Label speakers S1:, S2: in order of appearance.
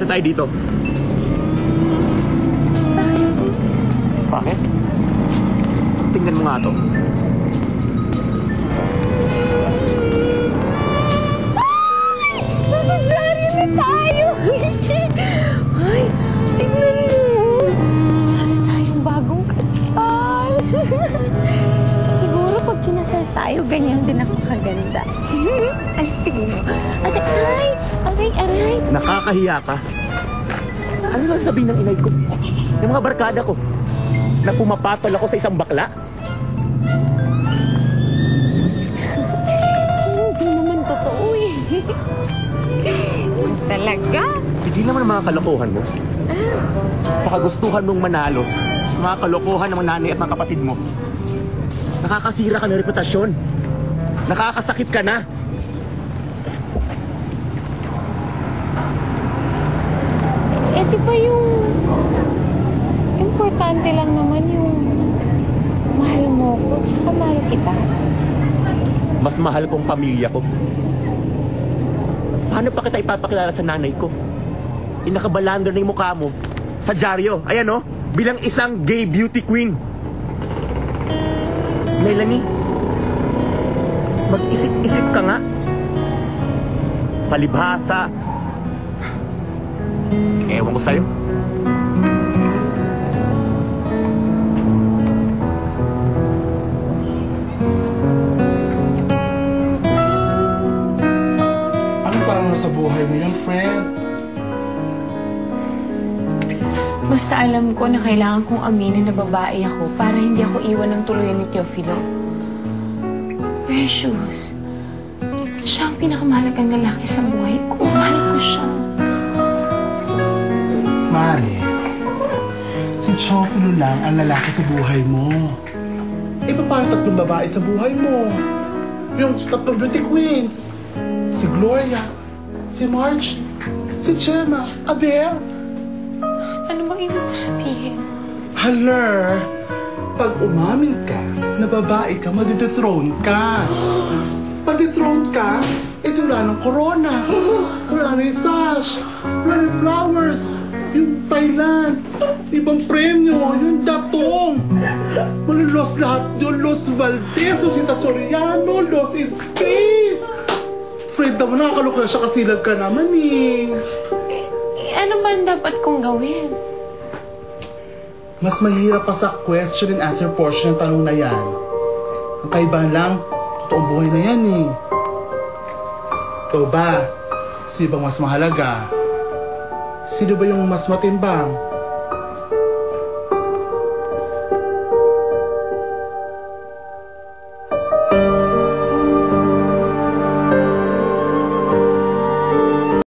S1: lang tayo dito. Bakit? Tingnan mo nga to.
S2: Nasa dyaryo na tayo! Ay, tingnan mo! Para tayong bagong kasal! Siguro pag kinasal tayo, ganyan din ako kaganda. Ay, tingnan mo. Aray! Aray!
S1: Nakakahiya ka. Ano ba sabihin ng inay ko? Yung mga barkada ko na pumapatol ako sa isang bakla?
S2: Hindi naman totoo eh. Talaga?
S1: Hindi naman ang mga kalokohan mo. Sa kagustuhan mong manalo, sa mga kalokohan ng mga nanay at mga kapatid mo, nakakasira ka ng reputasyon. Nakakasakit ka na.
S2: Eh, di ba yung importante lang naman yung mahal mo ko, tsaka mahal kita.
S1: Mas mahal kong pamilya ko. Paano pa kita ipapakilala sa nanay ko? Inakabalandar na yung mukha mo sa dyaryo. Ayan o, bilang isang gay beauty queen. Melanie, mag-isip-isip ka nga. Palibhasa. Ewan ko sa'yo.
S3: Sa buhay mo yun, friend.
S2: Basta alam ko na kailangan kong aminin na babae ako para hindi ako iwan ng tuluyan ni Teofilo. Precious. Siya ang pinakamahalagang lalaki sa buhay ko. Mahal ko siya.
S3: Mare, si Teofilo lang ang lalaki sa buhay mo. Eh, paano tatlong babae sa buhay mo? Yung tatlong beauty queens. Si Gloria, si Marge, si Gemma, Abel.
S2: Ano bang ibig mo sabihin?
S3: Haler, pag umamin ka na babae ka, madidethrone ka. Pag dethrone ka, ito wala ng corona, wala ng sash, wala ng flowers, yung Thailand, ibang premyo, yung datong. Malulos lahat yun, Los Valdez, Rosita Soriano, Los in Space. Fred, naman nakakalok na siya kasi lag ka naman eh.
S2: Ano ba ang dapat kong gawin?
S3: Mas mahirap pa sa question and answer portion ng tanong na yan. Ang kaibahan lang, totoong buhay na yan eh. Ikaw ba? Sino bang mas mahalaga? Sino ba yung mas matimbang?